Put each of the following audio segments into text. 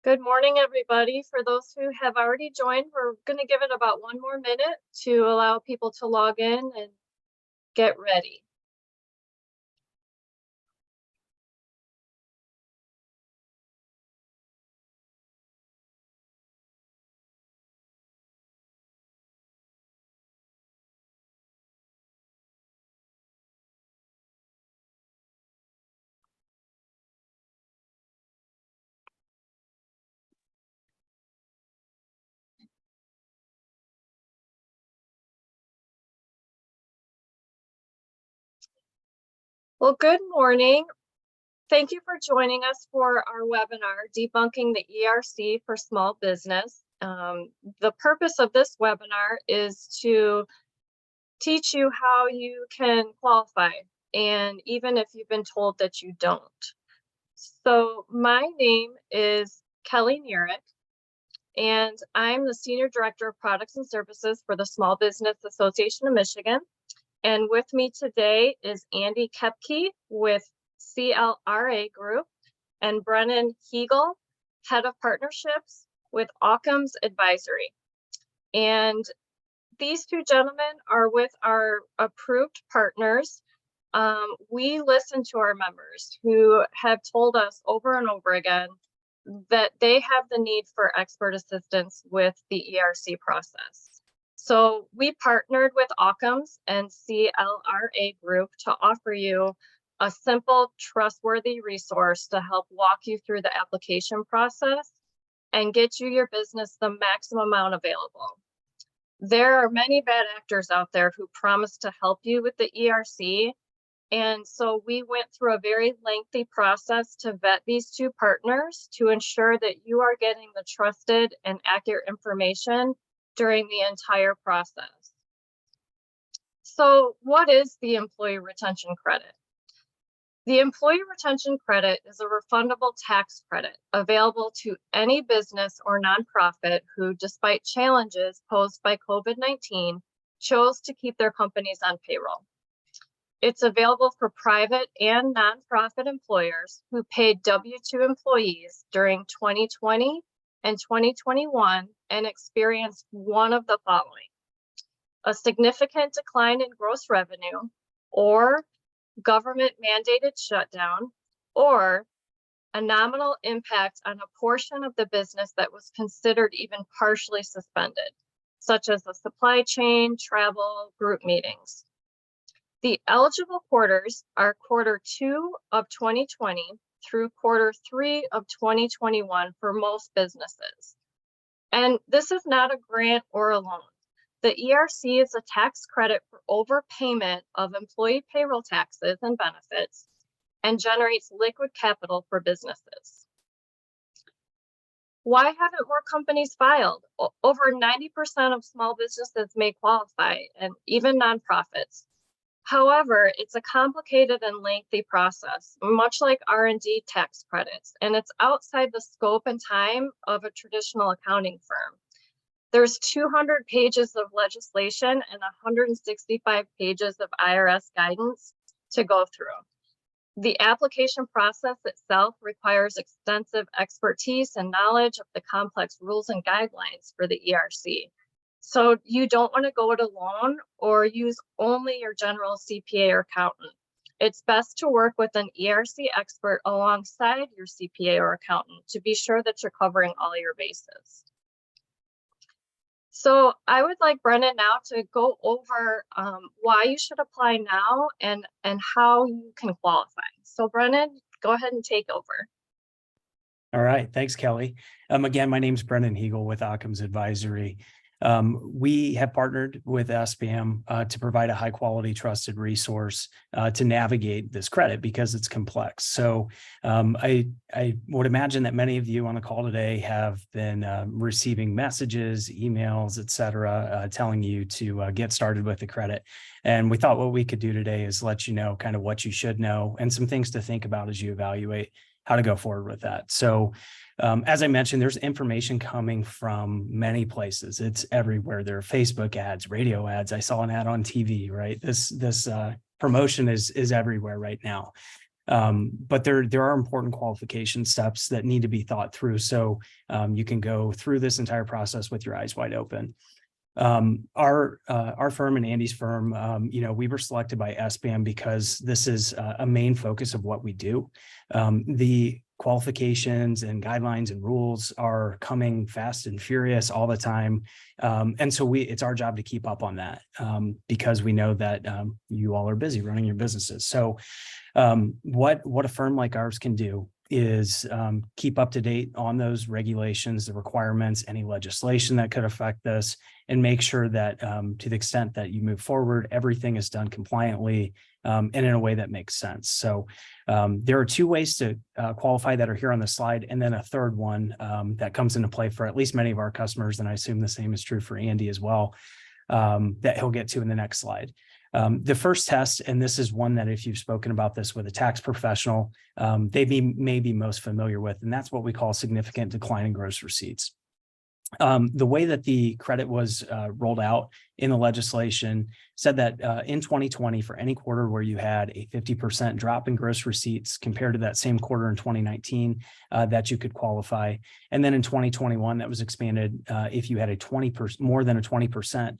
Good morning, everybody. For those who have already joined, we're going to give it about one more minute to allow people to log in and get ready. Well, good morning. Thank you for joining us for our webinar, Debunking the ERC for Small Business. The purpose of this webinar is to teach you how you can qualify, and even if you've been told that you don't. So my name is Kelly Nurick, and I'm the Senior Director of Products and Services for the Small Business Association of Michigan. And with me today is Andy Kepke with CLRA Group and Brennan Hegel, Head of Partnerships with Occam's Advisory. And these two gentlemen are with our approved partners. We listen to our members who have told us over and over again that they have the need for expert assistance with the ERC process. So we partnered with Occam's and CLRA Group to offer you a simple, trustworthy resource to help walk you through the application process and get you your business the maximum amount available. There are many bad actors out there who promise to help you with the ERC. And so we went through a very lengthy process to vet these two partners to ensure that you are getting the trusted and accurate information during the entire process. So what is the Employee Retention Credit? The Employee Retention Credit is a refundable tax credit available to any business or nonprofit who, despite challenges posed by COVID-19, chose to keep their companies on payroll. It's available for private and nonprofit employers who paid W-2 employees during 2020 and 2021 and experienced one of the following: a significant decline in gross revenue, or government mandated shutdown, or a nominal impact on a portion of the business that was considered even partially suspended, such as the supply chain, travel, group meetings. The eligible quarters are Q2 of 2020 through Q3 of 2021 for most businesses. And this is not a grant or a loan. The ERC is a tax credit for overpayment of employee payroll taxes and benefits and generates liquid capital for businesses. Why haven't more companies filed? Over 90% of small businesses may qualify, and even nonprofits. However, it's a complicated and lengthy process, much like R&D tax credits, and it's outside the scope and time of a traditional accounting firm. There's 200 pages of legislation and 165 pages of IRS guidance to go through. The application process itself requires extensive expertise and knowledge of the complex rules and guidelines for the ERC. So you don't want to go it alone or use only your general CPA or accountant. It's best to work with an ERC expert alongside your CPA or accountant to be sure that you're covering all your bases. So I would like Brennan now to go over why you should apply now and how you can qualify. So Brennan, go ahead and take over. All right, thanks, Kelly. Again, my name is Brennan Hegel with Occam's Advisory. We have partnered with SPM to provide a high quality, trusted resource to navigate this credit because it's complex. So I would imagine that many of you on the call today have been receiving messages, emails, et cetera, telling you to get started with the credit. And we thought what we could do today is let you know kind of what you should know and some things to think about as you evaluate how to go forward with that. So as I mentioned, there's information coming from many places. It's everywhere. There are Facebook ads, radio ads. I saw an ad on TV, right? This promotion is everywhere right now. But there are important qualification steps that need to be thought through. So you can go through this entire process with your eyes wide open. Our firm and Andy's firm, we were selected by SBAM because this is a main focus of what we do. The qualifications and guidelines and rules are coming fast and furious all the time. And so it's our job to keep up on that because we know that you all are busy running your businesses. So what a firm like ours can do is keep up to date on those regulations, the requirements, any legislation that could affect this, and make sure that to the extent that you move forward, everything is done compliantly and in a way that makes sense. So there are two ways to qualify that are here on the slide, and then a third one that comes into play for at least many of our customers, and I assume the same is true for Andy as well, that he'll get to in the next slide. The first test, and this is one that if you've spoken about this with a tax professional, they may be most familiar with, and that's what we call significant decline in gross receipts. The way that the credit was rolled out in the legislation said that in 2020, for any quarter where you had a 50% drop in gross receipts compared to that same quarter in 2019, that you could qualify. And then in 2021, that was expanded if you had more than a 20%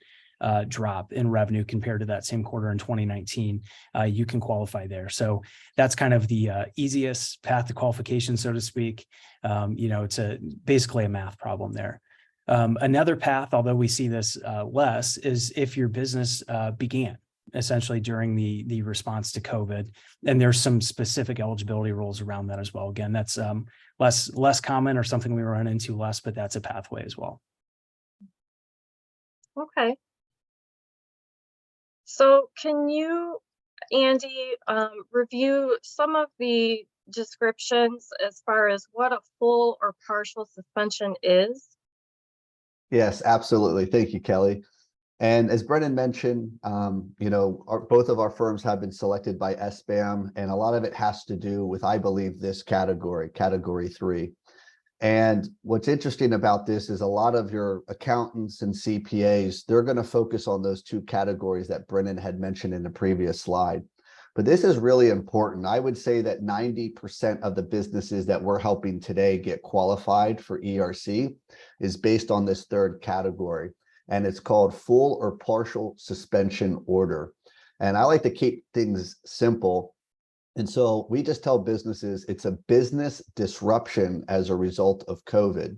drop in revenue compared to that same quarter in 2019, you can qualify there. So that's kind of the easiest path to qualification, so to speak. It's basically a math problem there. Another path, although we see this less, is if your business began essentially during the response to COVID, and there's some specific eligibility rules around that as well. Again, that's less common or something we run into less, but that's a pathway as well. Okay. So can you, Andy, review some of the descriptions as far as what a full or partial suspension is? Yes, absolutely. Thank you, Kelly. And as Brennan mentioned, both of our firms have been selected by SBAM, and a lot of it has to do with, I believe, this category 3. And what's interesting about this is a lot of your accountants and CPAs, they're going to focus on those two categories that Brennan had mentioned in the previous slide. But this is really important. I would say that 90% of the businesses that we're helping today get qualified for ERC is based on this third category, and it's called full or partial suspension order. And I like to keep things simple. And so we just tell businesses it's a business disruption as a result of COVID.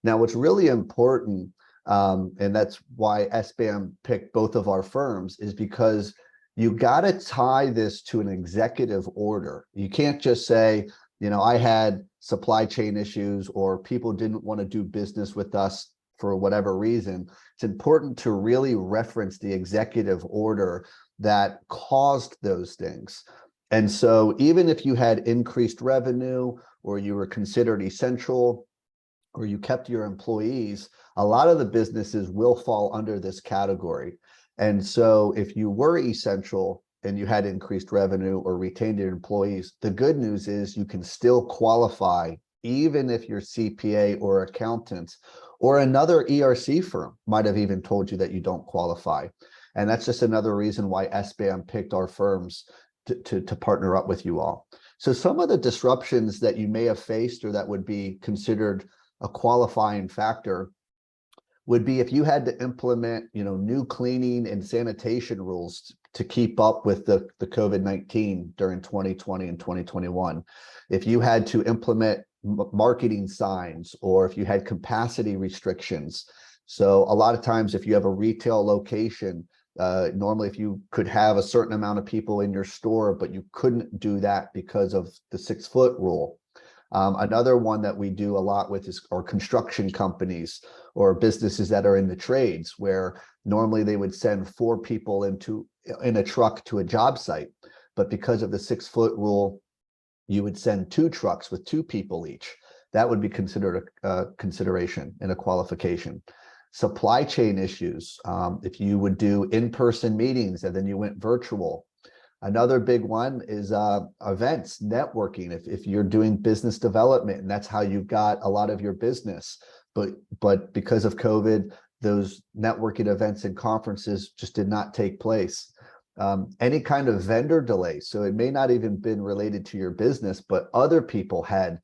Now, what's really important, and that's why SBAM picked both of our firms, is because you got to tie this to an executive order. You can't just say, I had supply chain issues or people didn't want to do business with us for whatever reason. It's important to really reference the executive order that caused those things. And so even if you had increased revenue or you were considered essential or you kept your employees, a lot of the businesses will fall under this category. And so if you were essential and you had increased revenue or retained your employees, the good news is you can still qualify even if your CPA or accountant or another ERC firm might have even told you that you don't qualify. And that's just another reason why SBAM picked our firms to partner up with you all. So some of the disruptions that you may have faced or that would be considered a qualifying factor would be if you had to implement, new cleaning and sanitation rules to keep up with the COVID-19 during 2020 and 2021. If you had to implement marketing signs, or if you had capacity restrictions. So a lot of times if you have a retail location, normally if you could have a certain amount of people in your store, but you couldn't do that because of the 6-foot rule. Another one that we do a lot with is our construction companies or businesses that are in the trades, where normally they would send 4 people in a truck to a job site. But because of the 6-foot rule, you would send 2 trucks with 2 people each. That would be considered a consideration and a qualification. Supply chain issues, if you would do in-person meetings and then you went virtual. Another big one is events, networking. If you're doing business development and that's how you got a lot of your business, but because of COVID, those networking events and conferences just did not take place. any kind of vendor delay. So it may not even been related to your business, but other people had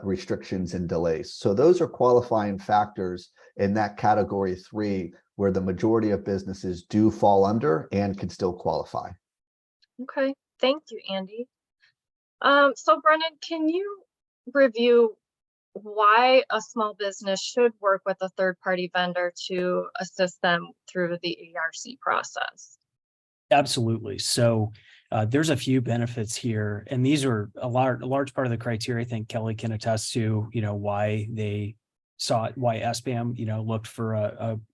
restrictions and delays. So those are qualifying factors in that category 3, where the majority of businesses do fall under and can still qualify. Okay, thank you, Andy. So Brennan, can you review why a small business should work with a third-party vendor to assist them through the ERC process? Absolutely. So there's a few benefits here, and these are a large part of the criteria. I think Kelly can attest to, why they saw it, why SBAM, looked for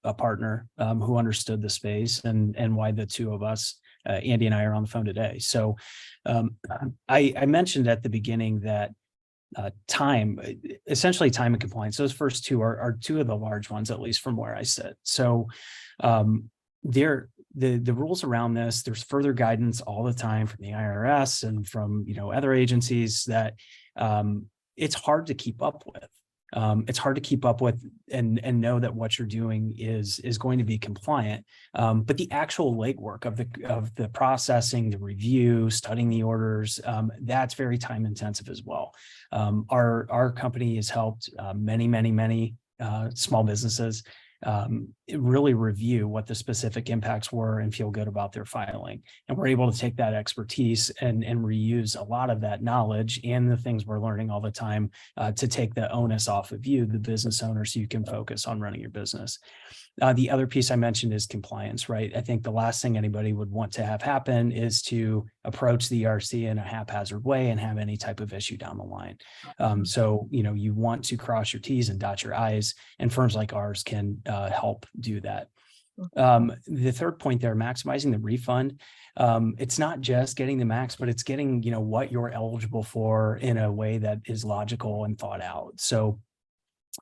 a partner who understood the space, and why the two of us, Andy and I, are on the phone today. So I mentioned at the beginning that essentially time and compliance, those first two are two of the large ones, at least from where I sit. So the rules around this, there's further guidance all the time from the IRS and from other agencies that it's hard to keep up with. It's hard to keep up with and know that what you're doing is going to be compliant. But the actual legwork of the processing, the review, studying the orders, that's very time intensive as well. Our company has helped many small businesses really review what the specific impacts were and feel good about their filing. And we're able to take that expertise and reuse a lot of that knowledge and the things we're learning all the time to take the onus off of you, the business owner, so you can focus on running your business. The other piece I mentioned is compliance, right? I think the last thing anybody would want to have happen is to approach the ERC in a haphazard way and have any type of issue down the line. So, you want to cross your T's and dot your I's, and firms like ours can help do that. The third point there, maximizing the refund. It's not just getting the max, but it's getting, what you're eligible for in a way that is logical and thought out. So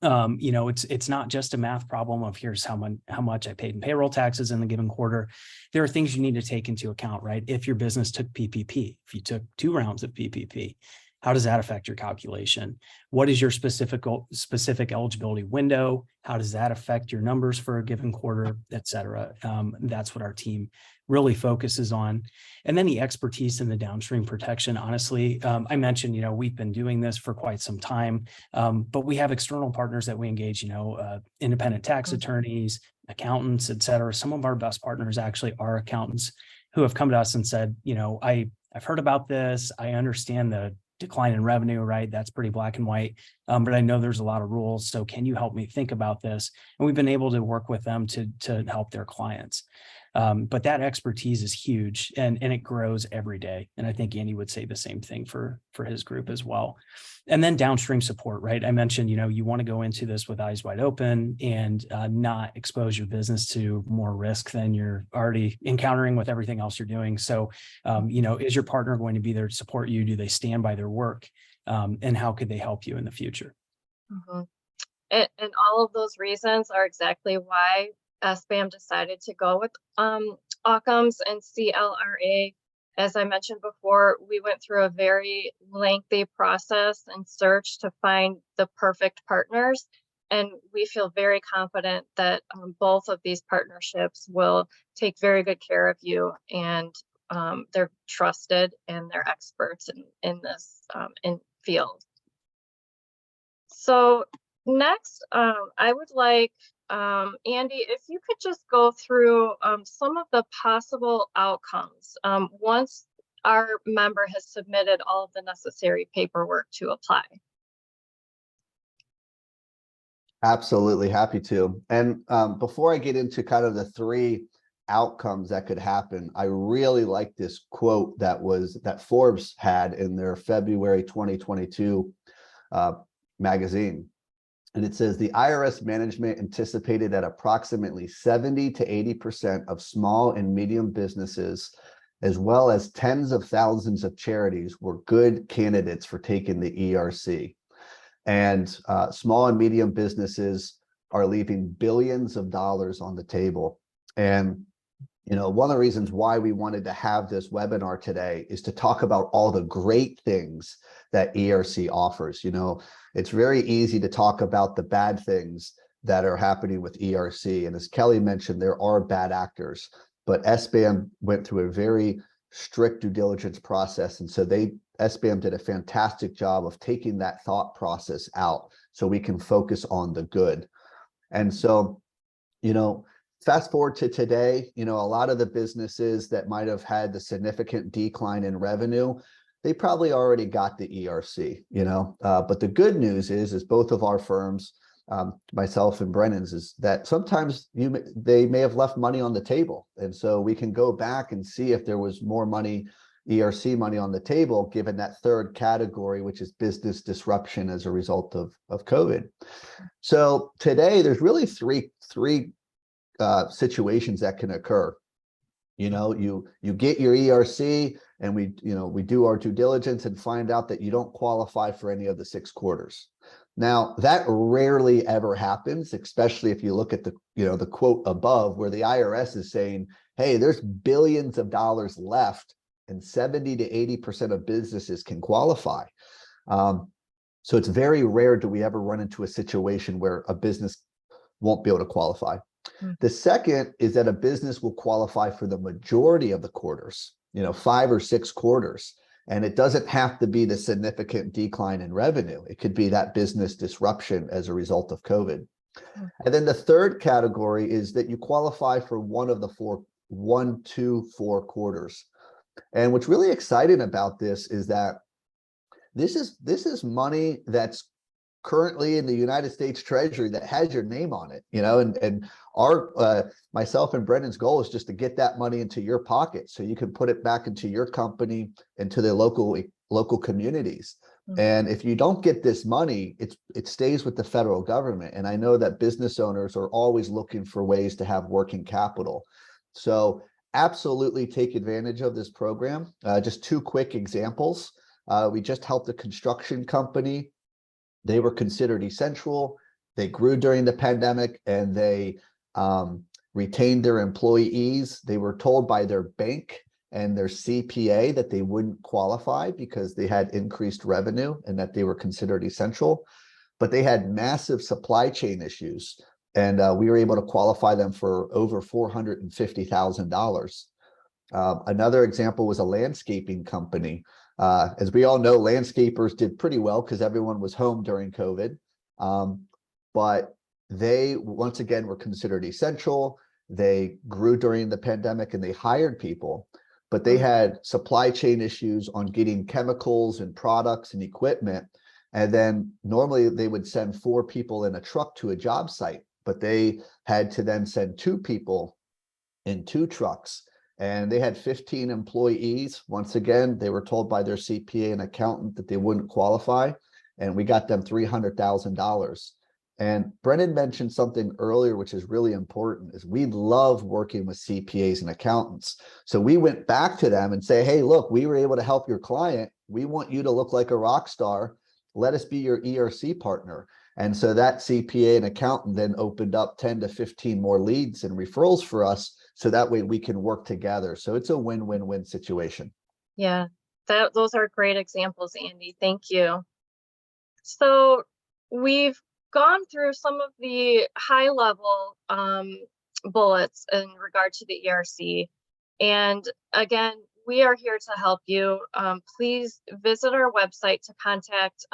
it's not just a math problem of here's how much I paid in payroll taxes in the given quarter. There are things you need to take into account, right? If your business took PPP, if you took 2 rounds of PPP, how does that affect your calculation? What is your specific eligibility window? How does that affect your numbers for a given quarter, et cetera? That's what our team really focuses on. And then the expertise in the downstream protection. Honestly, I mentioned, we've been doing this for quite some time, but we have external partners that we engage, independent tax attorneys, accountants, et cetera. Some of our best partners actually are accountants who have come to us and said, I've heard about this. I understand the decline in revenue, right? That's pretty black and white. But I know there's a lot of rules. So can you help me think about this? And we've been able to work with them to help their clients. But that expertise is huge and it grows every day. And I think Andy would say the same thing for his group as well. And then downstream support, right? I mentioned, you want to go into this with eyes wide open and not expose your business to more risk than you're already encountering with everything else you're doing. So, is your partner going to be there to support you? Do they stand by their work? And how could they help you in the future? Mm-hmm. And all of those reasons are exactly why SBAM decided to go with Occam's and CLRA. As I mentioned before, we went through a very lengthy process and search to find the perfect partners. And we feel very confident that both of these partnerships will take very good care of you, and they're trusted and they're experts in this field. So next, I would like Andy, if you could just go through some of the possible outcomes once our member has submitted all of the necessary paperwork to apply. Absolutely, happy to. And before I get into kind of the 3 outcomes that could happen, I really like this quote that Forbes had in their February 2022 magazine. And it says the IRS management anticipated that approximately 70 to 80% of small and medium businesses, as well as tens of thousands of charities, were good candidates for taking the ERC. And small and medium businesses are leaving billions of dollars on the table. And one of the reasons why we wanted to have this webinar today is to talk about all the great things that ERC offers. It's very easy to talk about the bad things that are happening with ERC. And as Kelly mentioned, there are bad actors. but SBAM went through a very strict due diligence process. And so SBAM did a fantastic job of taking that thought process out so we can focus on the good. And so, fast forward to today, a lot of the businesses that might have had the significant decline in revenue, they probably already got the ERC, but the good news is both of our firms, myself and Brennan's, is that sometimes they may have left money on the table. And so we can go back and see if there was more money, ERC money on the table, given that third category, which is business disruption as a result of COVID. So today there's really three situations that can occur. You get your ERC, and we do our due diligence and find out that you don't qualify for any of the 6 quarters. Now, that rarely ever happens, especially if you look at the quote above, where the IRS is saying, hey, there's billions of dollars left and 70 to 80% of businesses can qualify. So it's very rare do we ever run into a situation where a business won't be able to qualify. The second is that a business will qualify for the majority of the quarters, 5 or 6 quarters. And it doesn't have to be the significant decline in revenue. It could be that business disruption as a result of COVID. And then the third category is that you qualify for one of the 1, 2, 4 quarters. And what's really exciting about this is that this is money that's currently in the United States Treasury that has your name on it, and our myself and Brendan's goal is just to get that money into your pocket so you can put it back into your company, into the local communities. And if you don't get this money, it stays with the federal government. And I know that business owners are always looking for ways to have working capital. So absolutely take advantage of this program. Just 2 quick examples. We just helped a construction company. They were considered essential. They grew during the pandemic, and they retained their employees. They were told by their bank and their CPA that they wouldn't qualify because they had increased revenue and that they were considered essential, but they had massive supply chain issues. And we were able to qualify them for over $450,000. Another example was a landscaping company. As we all know, landscapers did pretty well because everyone was home during COVID. But they, once again, were considered essential. They grew during the pandemic and they hired people, but they had supply chain issues on getting chemicals and products and equipment. And then normally they would send 4 people in a truck to a job site, but they had to then send 2 people in 2 trucks. And they had 15 employees. Once again, they were told by their CPA and accountant that they wouldn't qualify, and we got them $300,000. And Brennan mentioned something earlier, which is really important, is we love working with CPAs and accountants. So we went back to them and say, hey, look, we were able to help your client. We want you to look like a rock star. Let us be your ERC partner. And so that CPA and accountant then opened up 10 to 15 more leads and referrals for us. So that way we can work together. So it's a win-win-win situation. Yeah, those are great examples, Andy. Thank you. So we've gone through some of the high level bullets in regard to the ERC. And again, we are here to help you. Please visit our website to contact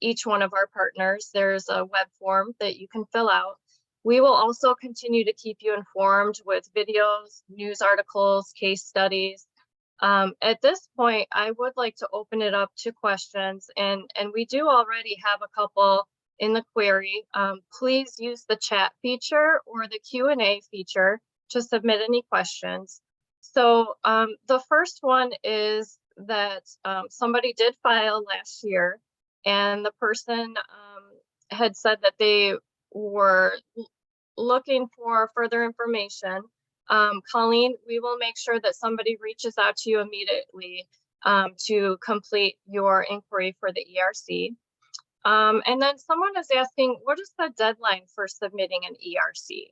each one of our partners. There's a web form that you can fill out. We will also continue to keep you informed with videos, news articles, case studies. At this point, I would like to open it up to questions, and we do already have a couple in the query. Please use the chat feature or the Q&A feature to submit any questions. So the first one is that somebody did file last year, and the person had said that they were looking for further information. Colleen, we will make sure that somebody reaches out to you immediately to complete your inquiry for the ERC. And then someone is asking, what is the deadline for submitting an ERC?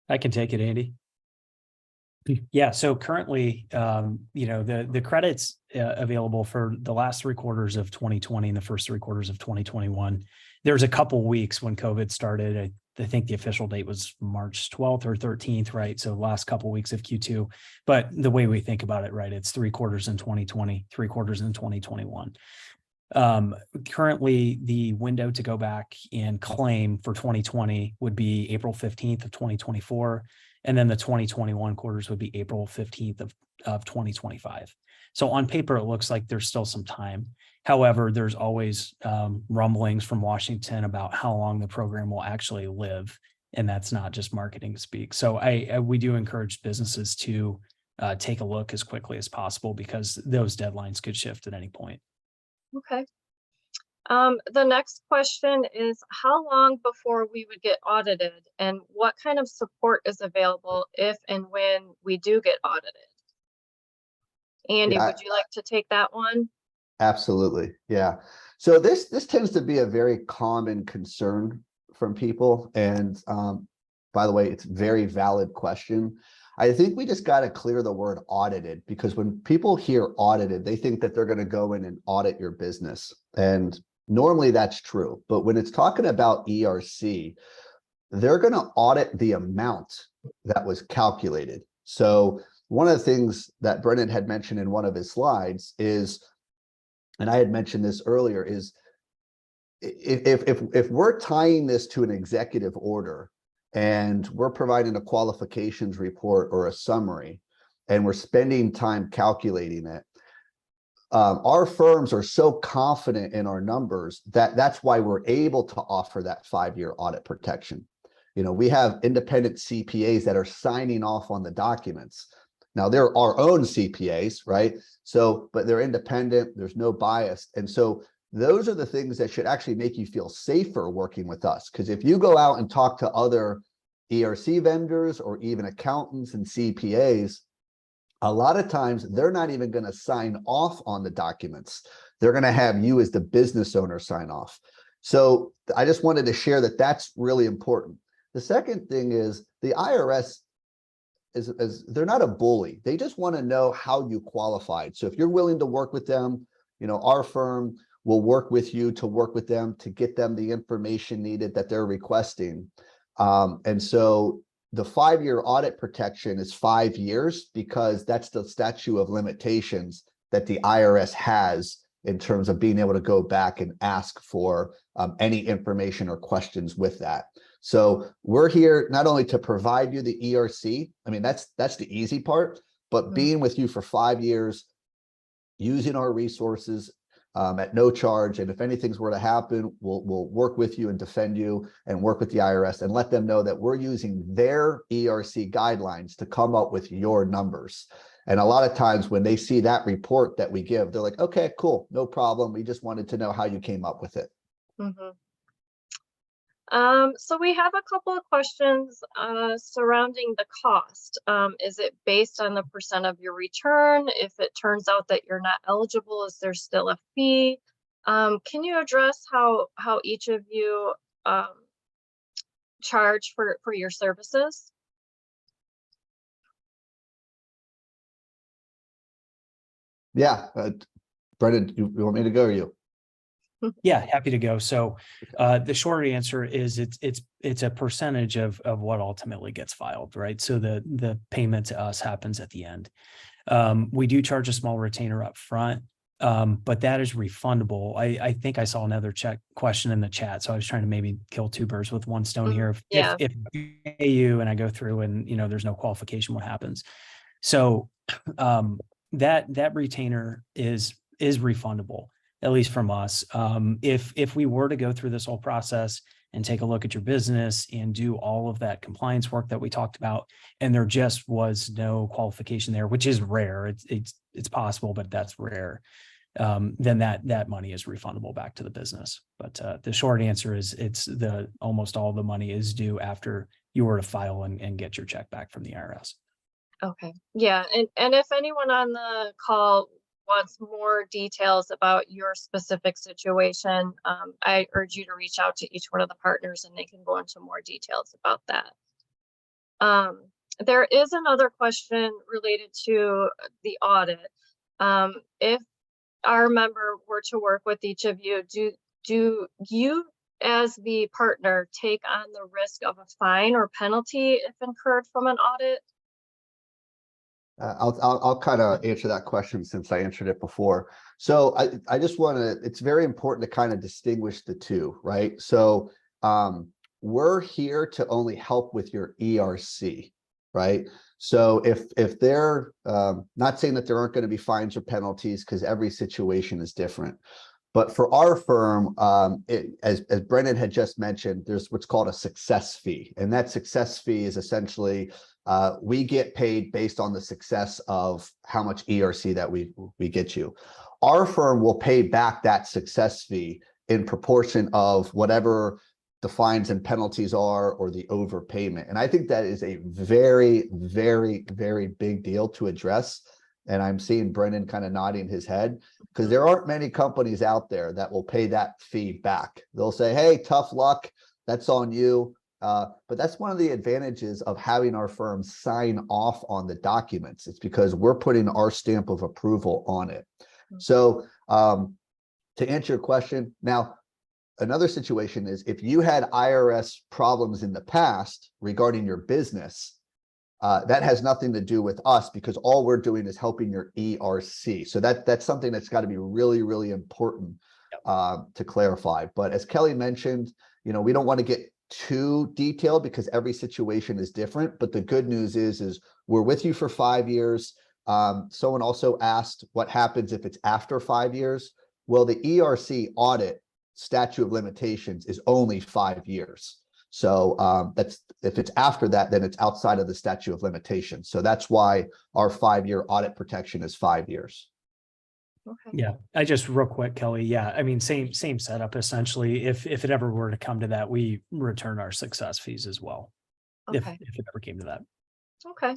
I can take it, Andy. Yeah, so currently, the credits available for the last 3 quarters of 2020 and the first 3 quarters of 2021, there's a couple weeks when COVID started. I I think the official date was March 12th or 13th, right? So last couple of weeks of Q2. But the way we think about it, right, it's 3 quarters in 2020, 3 quarters in 2021. Currently, the window to go back and claim for 2020 would be April 15th of 2024. And then the 2021 quarters would be April 15th of 2025. So on paper, it looks like there's still some time. However, there's always rumblings from Washington about how long the program will actually live. And that's not just marketing speak. So we do encourage businesses to take a look as quickly as possible, because those deadlines could shift at any point. Okay. The next question is, how long before we would get audited, and what kind of support is available if and when we do get audited? Andy, Yeah. would you like to take that one? Absolutely. Yeah. So this tends to be a very common concern from people. And by the way, it's a very valid question. I think we just got to clear the word audited, because when people hear audited, they think that they're going to go in and audit your business. And normally that's true. But when it's talking about ERC, they're going to audit the amount that was calculated. So one of the things that Brennan had mentioned in one of his slides is, and I had mentioned this earlier, is if we're tying this to an executive order and we're providing a qualifications report or a summary, and we're spending time calculating it, our firms are so confident in our numbers that that's why we're able to offer that 5-year audit protection. You know, we have independent CPAs that are signing off on the documents. Now, they're our own CPAs, right? So, but they're independent, there's no bias. And so those are the things that should actually make you feel safer working with us. Because if you go out and talk to other ERC vendors or even accountants and CPAs, a lot of times they're not even going to sign off on the documents. They're going to have you as the business owner sign off. So I just wanted to share that that's really important. The second thing is the IRS is they're not a bully. They just want to know how you qualified. So if you're willing to work with them, you know, our firm will work with you to work with them to get them the information needed that they're requesting. And so the 5-year audit protection is 5 years, because that's the statute of limitations that the IRS has in terms of being able to go back and ask for any information or questions with that. So we're here not only to provide you the ERC, I mean, that's the easy part, but being with you for 5 years, using our resources at no charge. And if anything's were to happen, we'll work with you and defend you and work with the IRS and let them know that we're using their ERC guidelines to come up with your numbers. And a lot of times when they see that report that we give, they're like, okay, cool, no problem. We just wanted to know how you came up with it. Mm-hmm. So we have a couple of questions surrounding the cost. Is it based on the % of your return? If it turns out that you're not eligible, is there still a fee? Can you address how each of you charge for your services? Yeah, Brendan, you want me to go or you? Yeah, happy to go. So the short answer is it's a percentage of what ultimately gets filed, right? So the payment to us happens at the end. We do charge a small retainer up front, but that is refundable. I think I saw another question in the chat, so I was trying to maybe kill 2 birds with 1 stone here. Yeah. If I pay you and I go through and there's no qualification, what happens? So that retainer is refundable, at least from us. If we were to go through this whole process and take a look at your business and do all of that compliance work that we talked about, and there just was no qualification there, which is rare, it's possible, but that's rare, then that money is refundable back to the business. But the short answer is almost all the money is due after you were to file and get your check back from the IRS. Okay. Yeah. And if anyone on the call wants more details about your specific situation, I urge you to reach out to each one of the partners and they can go into more details about that. There is another question related to the audit. If our member were to work with each of you, do you as the partner, take on the risk of a fine or penalty if incurred from an audit? I'll kind of answer that question since I answered it before. So I just want to, it's very important to kind of distinguish the two, right? So we're here to only help with your ERC, right? So if they're not saying that there aren't going to be fines or penalties, because every situation is different. But for our firm, as Brendan had just mentioned, there's what's called a success fee. And that success fee is essentially we get paid based on the success of how much ERC that we get you. Our firm will pay back that success fee in proportion of whatever the fines and penalties are or the overpayment. And I think that is a very, very, very big deal to address. And I'm seeing Brendan kind of nodding his head, because there aren't many companies out there that will pay that fee back. They'll say, hey, tough luck, that's on you. But that's one of the advantages of having our firm sign off on the documents. It's because we're putting our stamp of approval on it. So to answer your question, now, another situation is if you had IRS problems in the past regarding your business, that has nothing to do with us, because all we're doing is helping your ERC. So that's something that's got to be really, really important to clarify. But as Kelly mentioned, we don't want to get too detailed because every situation is different. But the good news is we're with you for 5 years. Someone also asked what happens if it's after 5 years. Well, the ERC audit statute of limitations is only 5 years. So that's, if it's after that, then it's outside of the statute of limitations. So that's why our 5-year audit protection is 5 years. Okay. Yeah, I just real quick, Kelly. Yeah, I mean, same setup essentially. If it ever were to come to that, we return our success fees as well. Okay. If it ever came to that. Okay.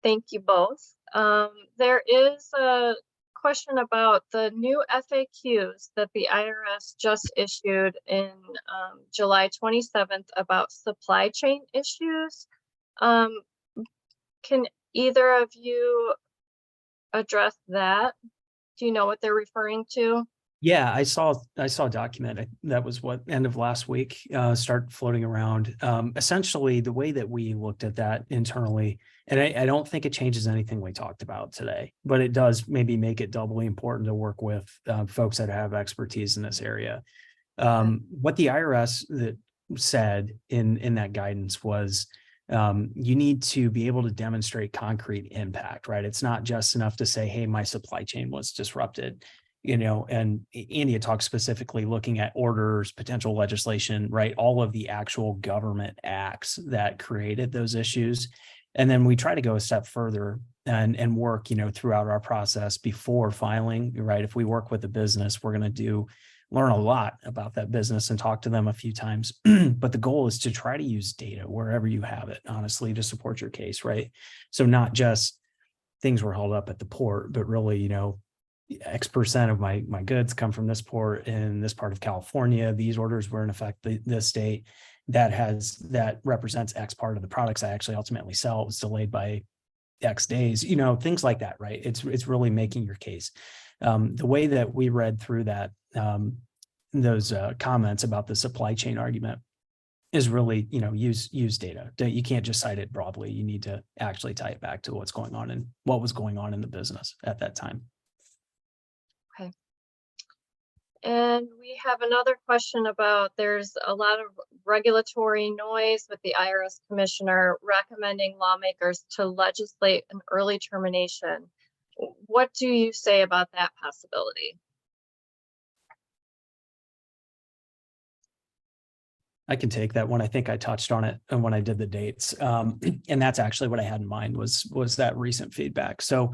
Thank you both. There is a question about the new FAQs that the IRS just issued in July 27th about supply chain issues. Can either of you address that? Do you know what they're referring to? Yeah, I saw a document that was what end of last week start floating around. Essentially, the way that we looked at that internally, and I don't think it changes anything we talked about today, but it does maybe make it doubly important to work with folks that have expertise in this area. What the IRS that said in that guidance was you need to be able to demonstrate concrete impact, right? It's not just enough to say, hey, my supply chain was disrupted. And Andy had talked specifically looking at orders, potential legislation, right? All of the actual government acts that created those issues. And then we try to go a step further and work, throughout our process before filing, right? If we work with a business, we're going to learn a lot about that business and talk to them a few times. But the goal is to try to use data wherever you have it, honestly, to support your case, right? So not just things were held up at the port, but really, X% of my goods come from this port in this part of California. These orders were in effect the state that represents X part of the products I actually ultimately sell. It was delayed by X days, things like that, right? It's really making your case. The way that we read through that, those comments about the supply chain argument is really, use data. You can't just cite it broadly. You need to actually tie it back to what's going on and what was going on in the business at that time. Okay. And we have another question about there's a lot of regulatory noise with the IRS commissioner recommending lawmakers to legislate an early termination. What do you say about that possibility? I can take that one. I think I touched on it when I did the dates. And that's actually what I had in mind was that recent feedback. So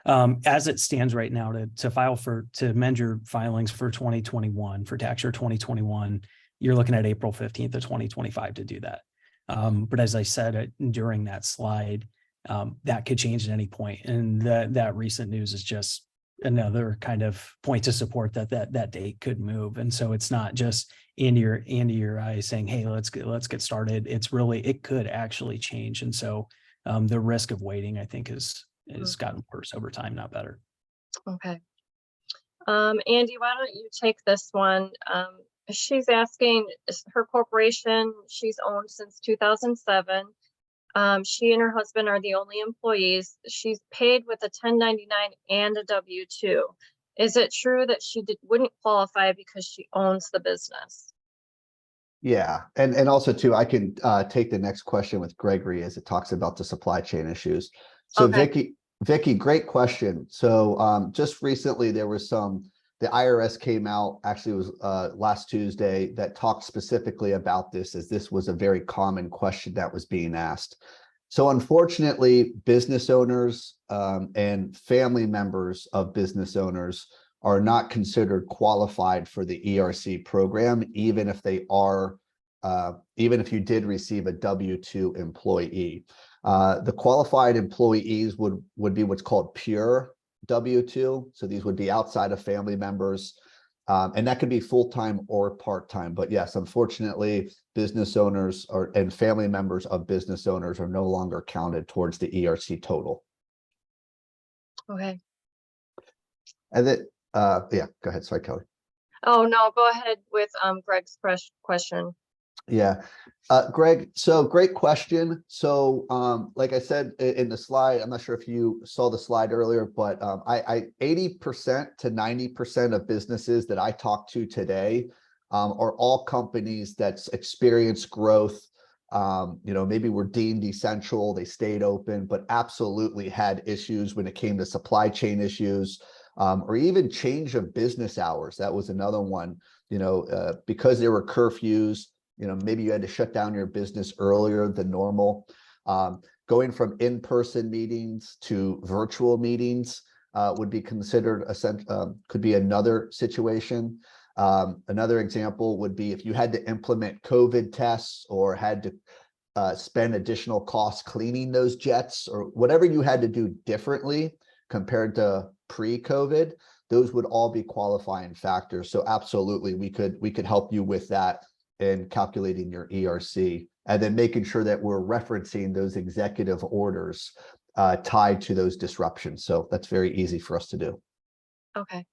as it stands right now to amend your filings for 2021, for tax year 2021, you're looking at April 15th of 2025 to do that. But as I said during that slide, that could change at any point. And that recent news is just another kind of point to support that date could move. And so it's not just Andy or I saying, hey, let's get started. It's really, it could actually change. And so the risk of waiting, I think, has gotten worse over time, not better. Okay. Andy, why don't you take this one? She's asking, her corporation she's owned since 2007. She and her husband are the only employees. She's paid with a 1099 and a W-2. Is it true that she wouldn't qualify because she owns the business? Yeah, and also too, I can take the next question with Gregory as it talks about the supply chain issues. So Okay. Vicky, great question. So just recently there was the IRS came out, actually it was last Tuesday, that talked specifically about this, as this was a very common question that was being asked. So unfortunately, business owners and family members of business owners are not considered qualified for the ERC program, even if they are, even if you did receive a W-2 employee. The qualified employees would be what's called pure W-2. So these would be outside of family members. And that could be full-time or part-time. But yes, unfortunately, business owners and family members of business owners are no longer counted towards the ERC total. Okay. And then, yeah, go ahead. Sorry, Kelly. Oh, no, go ahead with Greg's question. Yeah, Greg, so great question. So like I said in the slide, I'm not sure if you saw the slide earlier, but 80% to 90% of businesses that I talk to today are all companies that's experienced growth. Maybe were deemed essential, they stayed open, but absolutely had issues when it came to supply chain issues, or even change of business hours. That was another one, because there were curfews. Maybe you had to shut down your business earlier than normal. Going from in-person meetings to virtual meetings would be considered could be another situation. Another example would be if you had to implement COVID tests or had to spend additional costs cleaning those jets, or whatever you had to do differently compared to pre-COVID, those would all be qualifying factors. So absolutely, we could help you with that in calculating your ERC, and then making sure that we're referencing those executive orders tied to those disruptions. So that's very easy for us to do. Okay.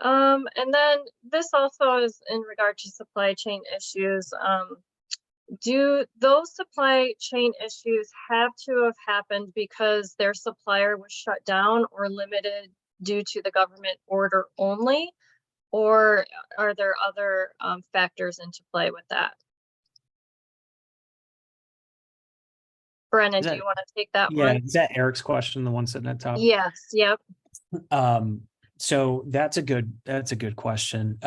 And then this also is in regard to supply chain issues. Do those supply chain issues have to have happened because their supplier was shut down or limited due to the government order only? Or are there other factors into play with that? Brennan, do you want to take that Yeah, one? is that Eric's question, the one sitting at top? Yes, yep. So that's a good question.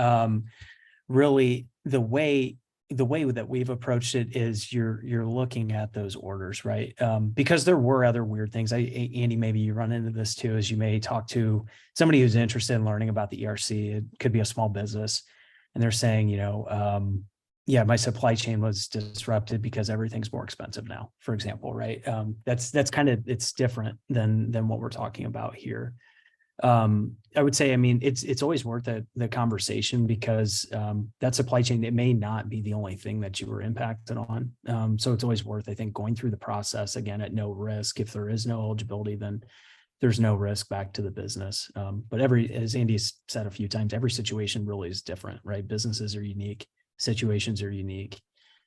Really, the way that we've approached it is you're looking at those orders, right? Because there were other weird things. Andy, maybe you run into this too, as you may talk to somebody who's interested in learning about the ERC. It could be a small business, and they're saying, yeah, my supply chain was disrupted because everything's more expensive now, for example, right? That's kind of, it's different than what we're talking about here. I would say, I mean, it's always worth the conversation, because that supply chain, it may not be the only thing that you were impacted on. So it's always worth, I think, going through the process again at no risk. If there is no eligibility, then there's no risk back to the business. But as Andy's said a few times, every situation really is different, right? Businesses are unique, situations are unique.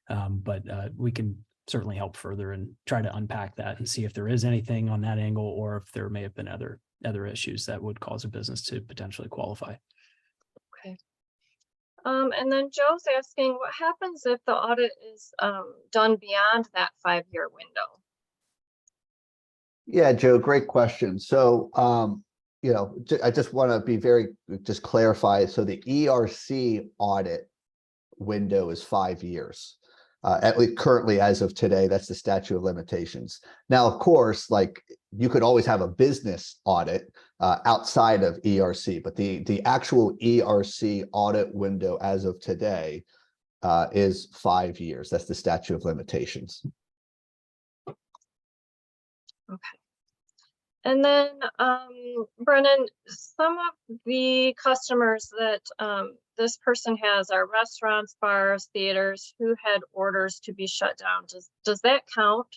But we can certainly help further and try to unpack that and see if there is anything on that angle, or if there may have been other issues that would cause a business to potentially qualify. Okay. And then Joe's asking, what happens if the audit is done beyond that 5-year window? Yeah, Joe, great question. So, I just want to just clarify. So the ERC audit window is 5 years. At least currently, as of today, that's the statute of limitations. Now, of course, like, you could always have a business audit outside of ERC, but the actual ERC audit window as of today is 5 years. That's the statute of limitations. Okay. And then, Brennan, some of the customers that this person has are restaurants, bars, theaters who had orders to be shut down. Does that count?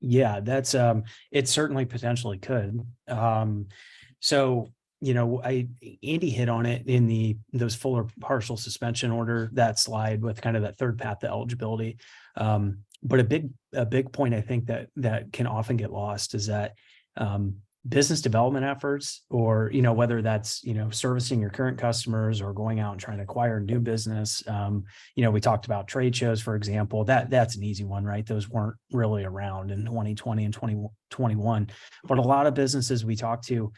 Yeah, that's it certainly potentially could. So Andy hit on it in those full or partial suspension order, that slide with kind of that third path to eligibility. But a big point I think that can often get lost is that business development efforts, or whether that's servicing your current customers or going out and trying to acquire new business. We talked about trade shows, for example. That's an easy one, right? Those weren't really around in 2020 and 2021, but a lot of businesses we talk to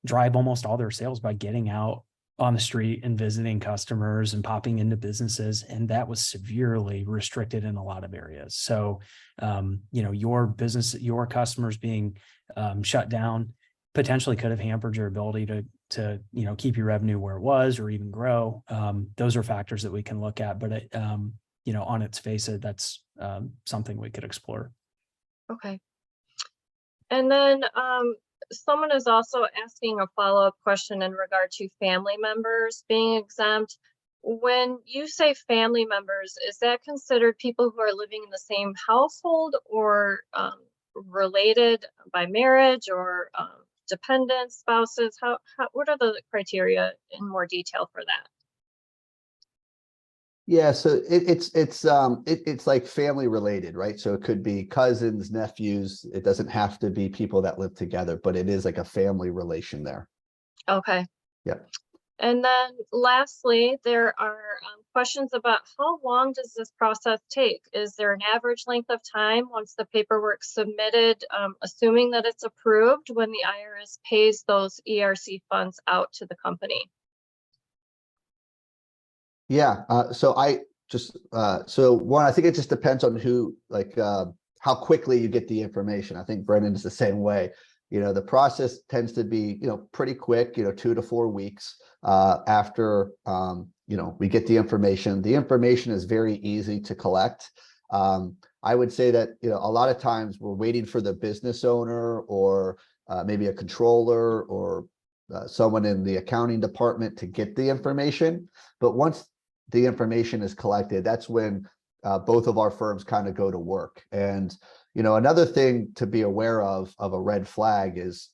drive almost all their sales by getting out on the street and visiting customers and popping into businesses. And that was severely restricted in a lot of areas. So, your business, your customers being shut down potentially could have hampered your ability to keep your revenue where it was or even grow. Those are factors that we can look at, but on its face, that's something we could explore. Okay. And then someone is also asking a follow-up question in regard to family members being exempt. When you say family members, is that considered people who are living in the same household, or related by marriage, or dependents, spouses? What are the criteria in more detail for that? Yeah, so it's like family related, right? So it could be cousins, nephews. It doesn't have to be people that live together, but it is like a family relation there. Okay. Yeah. And then lastly, there are questions about how long does this process take? Is there an average length of time once the paperwork's submitted, assuming that it's approved, when the IRS pays those ERC funds out to the company? Yeah. So I think it just depends on how quickly you get the information. I think Brendan is the same way. The process tends to be, pretty quick, 2 to 4 weeks after, we get the information. The information is very easy to collect. I would say that, a lot of times we're waiting for the business owner or maybe a controller or someone in the accounting department to get the information. But once the information is collected, that's when both of our firms kind of go to work. And another thing to be aware of a red flag is,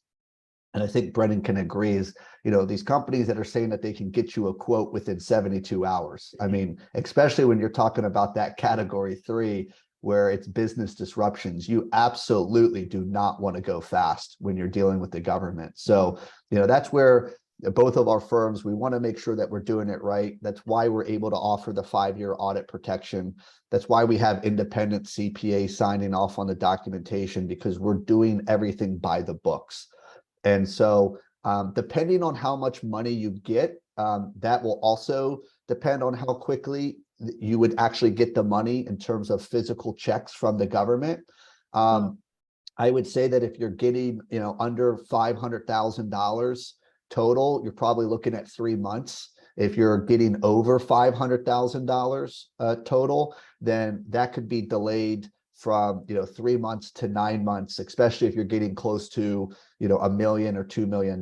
and I think Brendan can agree, is these companies that are saying that they can get you a quote within 72 hours. I mean, especially when you're talking about that category 3 where it's business disruptions, you absolutely do not want to go fast when you're dealing with the government. So that's where both of our firms, we want to make sure that we're doing it right. That's why we're able to offer the 5-year audit protection. That's why we have independent CPA signing off on the documentation, because we're doing everything by the books. And so depending on how much money you get, that will also depend on how quickly you would actually get the money in terms of physical checks from the government. I would say that if you're getting, under $500,000 total, you're probably looking at 3 months. If you're getting over $500,000 total, then that could be delayed from 3 months to 9 months, especially if you're getting close to $1 million or $2 million.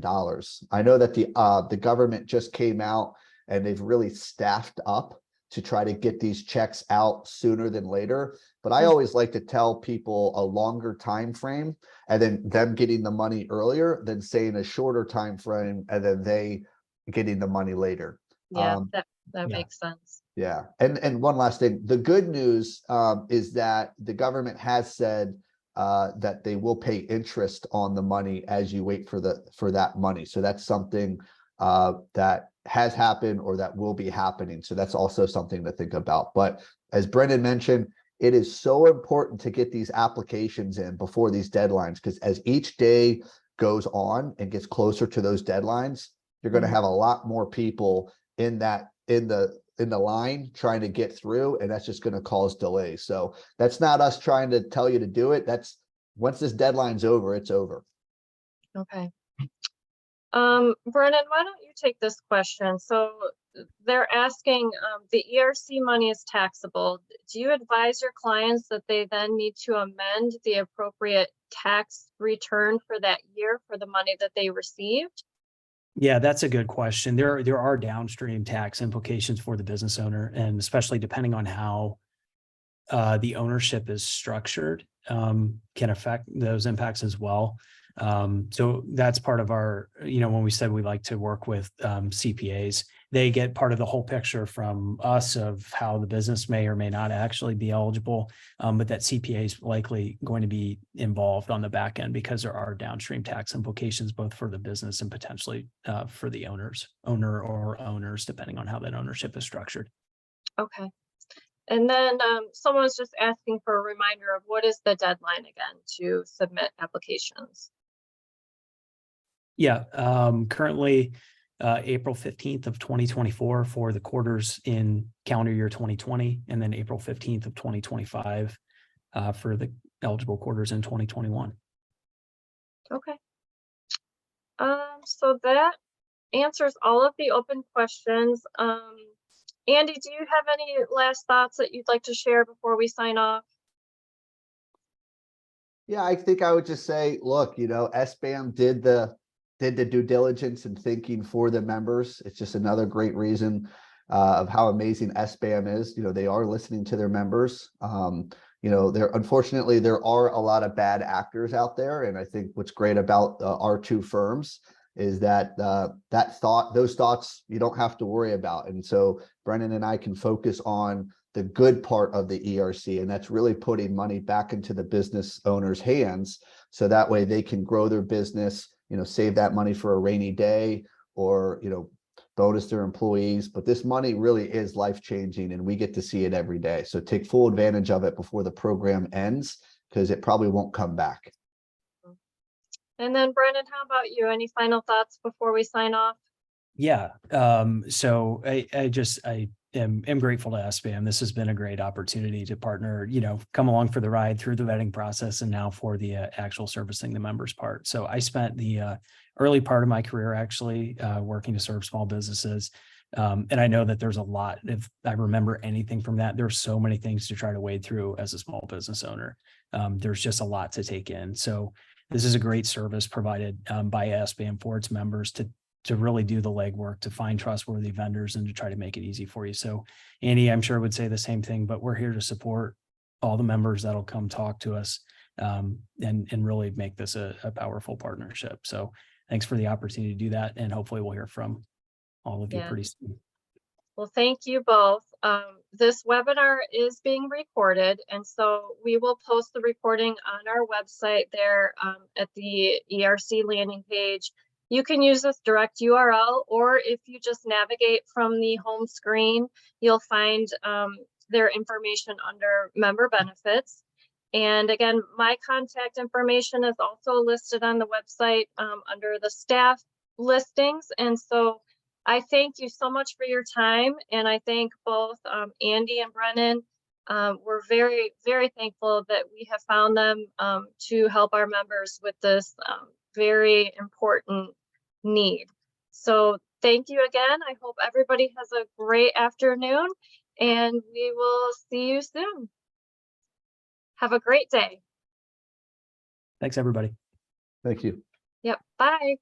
I know that the government just came out and they've really staffed up to try to get these checks out sooner than later. But I always like to tell people a longer time frame and then them getting the money earlier than saying a shorter time frame and then they getting the money later. Yeah, that makes sense. Yeah. And one last thing, the good news is that the government has said that they will pay interest on the money as you wait for that money. So that's something that has happened or that will be happening. So that's also something to think about. But as Brendan mentioned, it is so important to get these applications in before these deadlines, because as each day goes on and gets closer to those deadlines, you're going to have a lot more people in the line trying to get through, and that's just going to cause delays. So that's not us trying to tell you to do it. That's once this deadline's over, it's over. Okay. Brennan, why don't you take this question? So they're asking, the ERC money is taxable. Do you advise your clients that they then need to amend the appropriate tax return for that year for the money that they received? Yeah, that's a good question. There are downstream tax implications for the business owner, and especially depending on how the ownership is structured, can affect those impacts as well. So that's part of our, when we said we like to work with CPAs, they get part of the whole picture from us of how the business may or may not actually be eligible, but that CPA is likely going to be involved on the back end because there are downstream tax implications both for the business and potentially for the owner or owners, depending on how that ownership is structured. Okay. And then someone was just asking for a reminder of what is the deadline again to submit applications? Yeah, currently April 15th of 2024 for the quarters in calendar year 2020, and then April 15th of 2025 for the eligible quarters in 2021. Okay. So that answers all of the open questions. Andy, do you have any last thoughts that you'd like to share before we sign off? Yeah, I think I would just say, look, SBAM did the due diligence and thinking for the members. It's just another great reason of how amazing SBAM is. They are listening to their members. Unfortunately, there are a lot of bad actors out there. And I think what's great about our two firms is that those thoughts you don't have to worry about. And so Brennan and I can focus on the good part of the ERC, and that's really putting money back into the business owner's hands. So that way they can grow their business, save that money for a rainy day or, bonus their employees. But this money really is life-changing and we get to see it every day. So take full advantage of it before the program ends, because it probably won't come back. And then Brennan, how about you? Any final thoughts before we sign off? Yeah. So I am grateful to SBAM. This has been a great opportunity to partner, come along for the ride through the vetting process and now for the actual servicing the members part. So I spent the early part of my career actually working to serve small businesses. And I know that there's a lot, if I remember anything from that, there's so many things to try to wade through as a small business owner. There's just a lot to take in. So this is a great service provided by SBAM for its members to really do the legwork, to find trustworthy vendors and to try to make it easy for you. So Andy, I'm sure would say the same thing, but we're here to support all the members that'll come talk to us and really make this a powerful partnership. So thanks for the opportunity to do that. And hopefully we'll hear from all of you pretty soon. Well, thank you both. This webinar is being recorded, and so we will post the recording on our website there at the ERC landing page. You can use this direct URL, or if you just navigate from the home screen, you'll find their information under member benefits. And again, my contact information is also listed on the website under the staff listings. And so I thank you so much for your time. And I thank both Andy and Brennan. We're very, very thankful that we have found them to help our members with this very important need. So thank you again. I hope everybody has a great afternoon and we will see you soon. Have a great day. Thanks, everybody. Thank you. Yep. Bye.